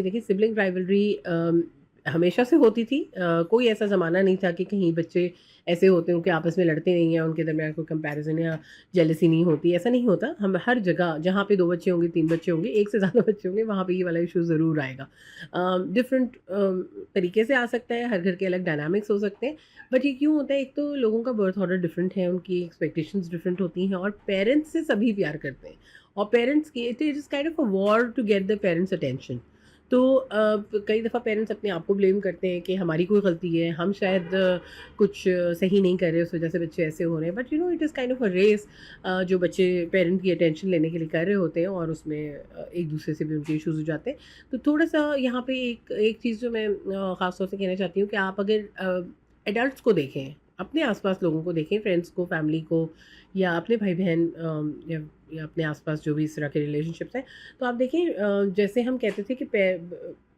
देखिए sibling rivalry हमेशा से होती थी। कोई ऐसा ज़माना नहीं था कि कहीं बच्चे ऐसे होते हो कि आपस में लड़ते नहीं हैं, उनके दरमियान कोई कंपैरिजन या जेलसी नहीं होती, ऐसा नहीं होता। हम हर जगह जहाँ पे 2 बच्चे होंगे, 3 बच्चे होंगे, एक से ज़्यादा बच्चे होंगे, वहाँ पे ये वाला इशू ज़रूर आएगा। डिफरेंट तरीके से आ सकता है, हर घर के अलग डायनामिक्स हो सकते हैं। बट ये क्यों होता है? एक तो लोगों का बर्थ ऑर्डर डिफरेंट है, उनकी एक्सपेक्टेशंस डिफरेंट होती हैं, और पेरेंट्स से सभी प्यार करते हैं। और पेरेंट्स की it is kind of a war to get the parents attention. तो कई दफ़ा पेरेंट्स अपने आप को ब्लेम करते हैं कि हमारी कोई गलती है, हम शायद कुछ सही नहीं कर रहे, उस वजह से बच्चे ऐसे हो रहे हैं। But it is kind of a race जो बच्चे पेरेंट की अटेंशन लेने के लिए कर रहे होते हैं, और उसमें एक दूसरे से भी उनके इश्यूज हो जाते हैं। तो थोड़ा सा यहाँ पे एक एक चीज़ जो मैं ख़ास तौर से कहना चाहती हूँ कि आप अगर एडल्ट्स को देखें, अपने आसपास लोगों को देखें, फ्रेंड्स को, फैमिली को, या अपने भाई बहन, या अपने आसपास जो भी इस तरह के रिलेशनशिप्स हैं, तो आप देखिए जैसे हम कहते थे कि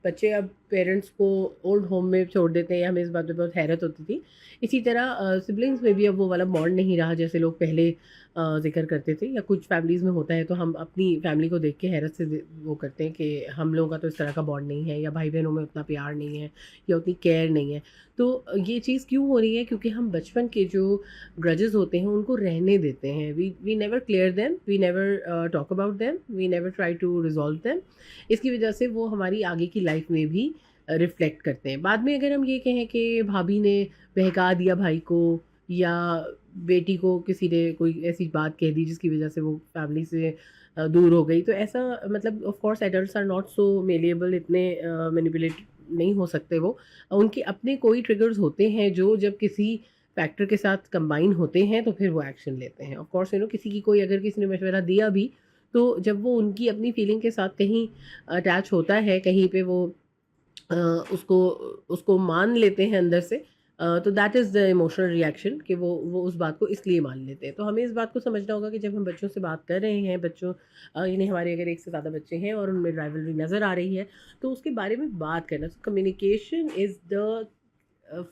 बच्चे अब पेरेंट्स को ओल्ड होम में छोड़ देते हैं, हमें इस बात पे बहुत हैरत होती थी। इसी तरह सिबलिंग्स में भी अब वो वाला बॉन्ड नहीं रहा जैसे लोग पहले ज़िक्र करते थे, या कुछ फैमिलीज़ में होता है तो हम अपनी फैमिली को देख के हैरत से वो करते हैं कि हम लोगों का तो इस तरह का बॉन्ड नहीं है, या भाई बहनों में उतना प्यार नहीं है, या उतनी केयर नहीं है। तो ये चीज़ क्यों हो रही है? क्योंकि हम बचपन के जो ग्रजेस होते हैं उनको रहने देते हैं। We never clear them, we never talk about them, we never try to resolve them. इसकी वजह से वो हमारी आगे की लाइफ में भी रिफ्लेक्ट करते हैं। बाद में अगर हम ये कहें कि भाभी ने बहका दिया भाई को, या बेटी को किसी ने कोई ऐसी बात कह दी जिसकी वजह से वो फैमिली से दूर हो गई, तो ऐसा मतलब of course adults are not so malleable, इतने मैनिपुलेट नहीं हो सकते वो। उनके अपने कोई ट्रिगर्स होते हैं जो जब किसी फैक्टर के साथ कंबाइन होते हैं तो फिर वो एक्शन लेते हैं। ऑफ कोर्स किसी की कोई अगर किसी ने मशवरा दिया भी, तो जब वो उनकी अपनी फीलिंग के साथ कहीं अटैच होता है, कहीं पे वो अ, उसको उसको मान लेते हैं अंदर से, तो that is the emotional reaction कि वो उस बात को इसलिए मान लेते हैं। तो हमें इस बात को समझना होगा कि जब हम बच्चों से बात कर रहे हैं, बच्चों यानी हमारे अगर एक से ज़्यादा बच्चे हैं और उनमें राइवलरी नज़र आ रही है, तो उसके बारे में बात करना। So communication is the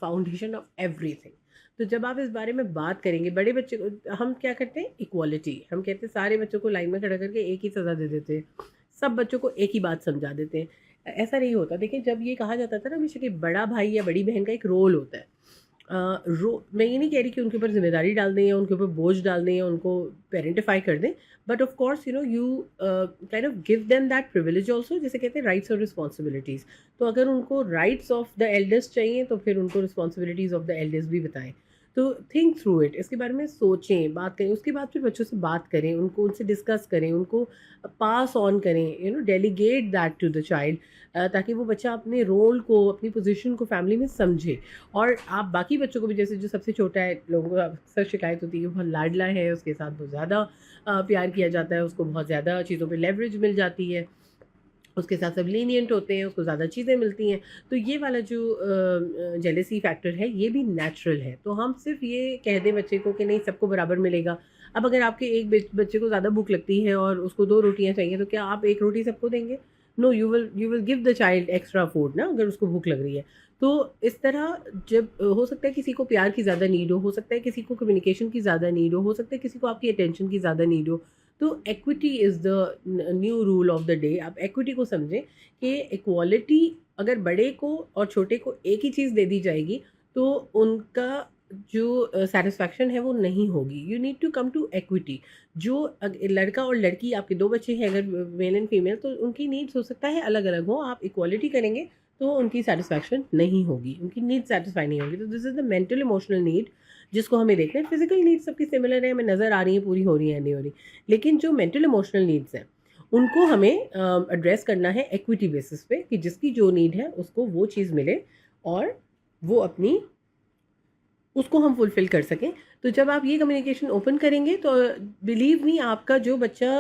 foundation of everything. तो जब आप इस बारे में बात करेंगे, बड़े बच्चे को हम क्या करते हैं? इक्वालिटी। हम कहते हैं सारे बच्चों को लाइन में खड़ा करके एक ही सज़ा दे देते हैं, सब बच्चों को एक ही बात समझा देते हैं। ऐसा नहीं होता। देखिए जब ये कहा जाता था ना हमेशा कि बड़ा भाई या बड़ी बहन का एक रोल होता है। मैं ये नहीं कह रही कि उनके ऊपर ज़िम्मेदारी डाल दें या उनके ऊपर बोझ डाल दें या उनको पेरेंटिफाई कर दें, but of course you kind of give them that privilege also, जिसे कहते हैं राइट्स और रिस्पॉन्सिबिलिटीज़। तो अगर उनको राइट्स ऑफ द एल्डेस्ट चाहिए तो फिर उनको रिस्पॉन्सिबिलिटीज़ ऑफ द एल्डेस्ट भी बताएं। तो थिंक थ्रू इट, इसके बारे में सोचें, बात करें, उसके बाद फिर बच्चों से बात करें, उनको उनसे डिस्कस करें, उनको पास ऑन करें, delegate that to the child, ताकि वो बच्चा अपने रोल को, अपनी पोजीशन को फैमिली में समझे। और आप बाकी बच्चों को भी, जैसे जो सबसे छोटा है, लोगों को अक्सर शिकायत होती है कि बहुत लाडला है, उसके साथ बहुत ज़्यादा प्यार किया जाता है, उसको बहुत ज़्यादा चीज़ों पे लेवरेज मिल जाती है, उसके साथ सब लीनिएंट होते हैं, उसको ज़्यादा चीज़ें मिलती हैं। तो ये वाला जो जेलेसी फैक्टर है ये भी नेचुरल है। तो हम सिर्फ ये कह दें बच्चे को कि नहीं सबको बराबर मिलेगा। अब अगर आपके एक बच्चे को ज़्यादा भूख लगती है और उसको 2 रोटियाँ चाहिए, तो क्या आप 1 रोटी सबको देंगे? No, you will give the child extra food ना, अगर उसको भूख लग रही है। तो इस तरह जब हो सकता है किसी को प्यार की ज़्यादा नीड हो सकता है किसी को कम्युनिकेशन की ज़्यादा नीड हो सकता है किसी को आपकी अटेंशन की ज़्यादा नीड हो। तो equity is the new rule of the day. आप इक्विटी को समझें कि इक्वालिटी, अगर बड़े को और छोटे को एक ही चीज़ दे दी जाएगी तो उनका जो सेटिस्फैक्शन है वो नहीं होगी। You need to come to equity. जो लड़का और लड़की, आपके 2 बच्चे हैं अगर मेल एंड फीमेल, तो उनकी नीड्स हो सकता है अलग अलग हो। आप इक्वालिटी करेंगे तो उनकी सेटिस्फैक्शन नहीं होगी, उनकी नीड सेटिस्फाई नहीं होगी। तो this is the mental emotional need जिसको हमें देखना है। फिजिकल नीड्स सबकी सिमिलर है, हमें नज़र आ रही हैं, पूरी हो रही हैं, नहीं हो रही, लेकिन जो मेंटल इमोशनल नीड्स हैं उनको हमें एड्रेस करना है इक्विटी बेसिस पे, कि जिसकी जो नीड है उसको वो चीज़ मिले और वो अपनी उसको हम फुलफ़िल कर सकें। तो जब आप ये कम्युनिकेशन ओपन करेंगे तो बिलीव मी, आपका जो बच्चा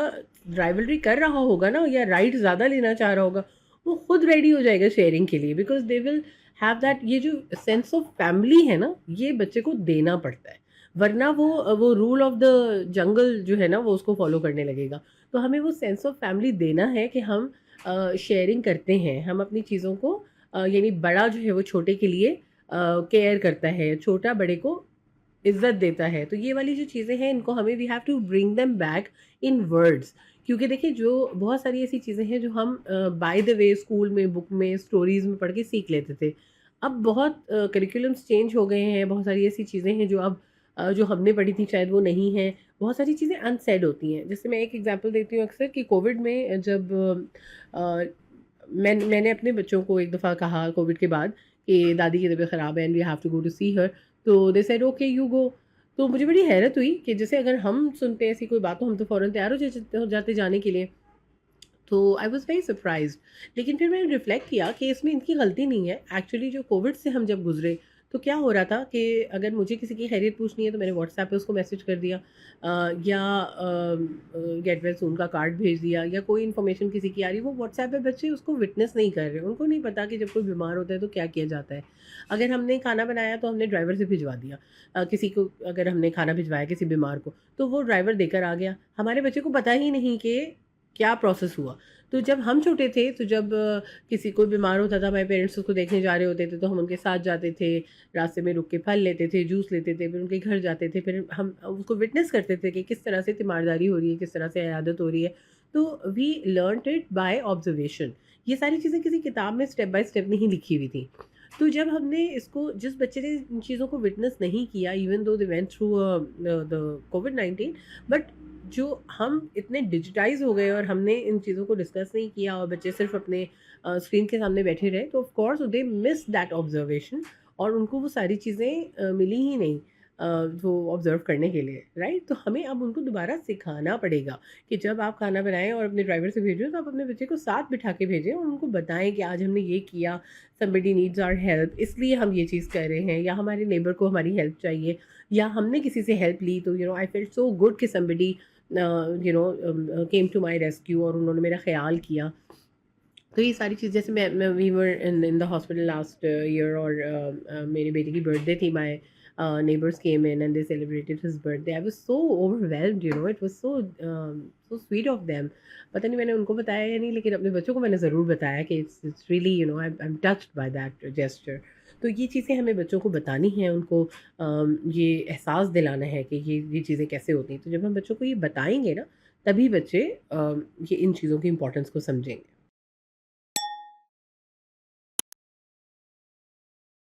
राइवलरी कर रहा होगा ना, या राइट ज़्यादा लेना चाह रहा होगा, वो खुद रेडी हो जाएगा शेयरिंग के लिए, because they will have that. ये जो सेंस ऑफ फैमिली है ना, ये बच्चे को देना पड़ता है, वरना वो रूल ऑफ द जंगल जो है ना वो उसको फॉलो करने लगेगा। तो हमें वो सेंस ऑफ फैमिली देना है कि हम शेयरिंग करते हैं, हम अपनी चीज़ों को यानी बड़ा जो है वो छोटे के लिए केयर करता है, छोटा बड़े को इज़्ज़त देता है। तो ये वाली जो चीज़ें हैं इनको हमें we have to bring them back in words, क्योंकि देखिए जो बहुत सारी ऐसी चीज़ें हैं जो हम बाय द वे स्कूल में, बुक में, स्टोरीज़ में पढ़ के सीख लेते थे। अब बहुत करिकुलम्स चेंज हो गए हैं, बहुत सारी ऐसी चीज़ें हैं जो अब जो हमने पढ़ी थी शायद वो नहीं हैं। बहुत सारी चीज़ें अनसेड होती हैं। जैसे मैं एक एग्ज़ाम्पल देती हूँ अक्सर कि कोविड में जब अ, मैंने अपने बच्चों को एक दफ़ा कहा कोविड के बाद कि दादी की तबीयत ख़राब है and we have to go to see her, तो they said okay you go. तो मुझे बड़ी हैरत हुई कि जैसे अगर हम सुनते हैं ऐसी कोई बात तो हम तो फ़ौरन तैयार हो जाते जाने के लिए। तो आई वाज़ वेरी सरप्राइज़्ड। लेकिन फिर मैंने रिफ्लेक्ट किया कि इसमें इनकी गलती नहीं है। एक्चुअली जो कोविड से हम जब गुज़रे, तो क्या हो रहा था कि अगर मुझे किसी की खैरियत पूछनी है तो मैंने व्हाट्सएप पे उसको मैसेज कर दिया, या गेट वेल सून का कार्ड भेज दिया, या कोई इन्फॉर्मेशन किसी की आ रही है, वो व्हाट्सएप पे बच्चे उसको विटनेस नहीं कर रहे। उनको नहीं पता कि जब कोई बीमार होता है तो क्या किया जाता है। अगर हमने खाना बनाया तो हमने ड्राइवर से भिजवा दिया। किसी को अगर हमने खाना भिजवाया किसी बीमार को, तो वो ड्राइवर देकर आ गया। हमारे बच्चे को पता ही नहीं कि क्या प्रोसेस हुआ। तो जब हम छोटे थे, तो जब किसी कोई बीमार होता था, हमारे पेरेंट्स उसको देखने जा रहे होते थे, तो हम उनके साथ जाते थे, रास्ते में रुक के फल लेते थे, जूस लेते थे, फिर उनके घर जाते थे, फिर हम उसको विटनेस करते थे कि किस तरह से तीमारदारी हो रही है, किस तरह से इयादत हो रही है। तो we learned it by observation. ये सारी चीज़ें किसी किताब में स्टेप बाय स्टेप नहीं लिखी हुई थी। तो जब हमने इसको, जिस बच्चे ने इन चीज़ों को विटनेस नहीं किया, even though they went through the covid, but जो हम इतने डिजिटाइज़ हो गए और हमने इन चीज़ों को डिस्कस नहीं किया और बच्चे सिर्फ़ अपने स्क्रीन के सामने बैठे रहे, तो of course they miss that observation, और उनको वो सारी चीज़ें मिली ही नहीं वो ऑब्ज़र्व करने के लिए, राइट? तो हमें अब उनको दोबारा सिखाना पड़ेगा कि जब आप खाना बनाएँ और अपने ड्राइवर से भेजें, तो आप अपने बच्चे को साथ बिठा के भेजें और उनको बताएँ कि आज हमने ये किया, समबडी नीड्स आवर हेल्प, इसलिए हम ये चीज़ कर रहे हैं, या हमारे नेबर को हमारी हेल्प चाहिए, या हमने किसी से हेल्प ली, तो आई फेल्ट सो गुड कि somebody came to my rescue और उन्होंने मेरा ख़्याल किया। तो ये सारी चीज़, जैसे मैं we were in the hospital last year, और मेरे बेटे की बर्थडे थी, my neighbours came in and they celebrated his birthday. I was so overwhelmed, it was so so sweet of them. पता नहीं मैंने उनको बताया या नहीं, लेकिन अपने बच्चों को मैंने ज़रूर बताया कि it's really, I am touched by that gesture. तो ये चीज़ें हमें बच्चों को बतानी हैं, उनको ये एहसास दिलाना है कि ये चीज़ें कैसे होती हैं। तो जब हम बच्चों को ये बताएँगे ना, तभी बच्चे ये इन चीज़ों की इम्पोर्टेंस को समझेंगे।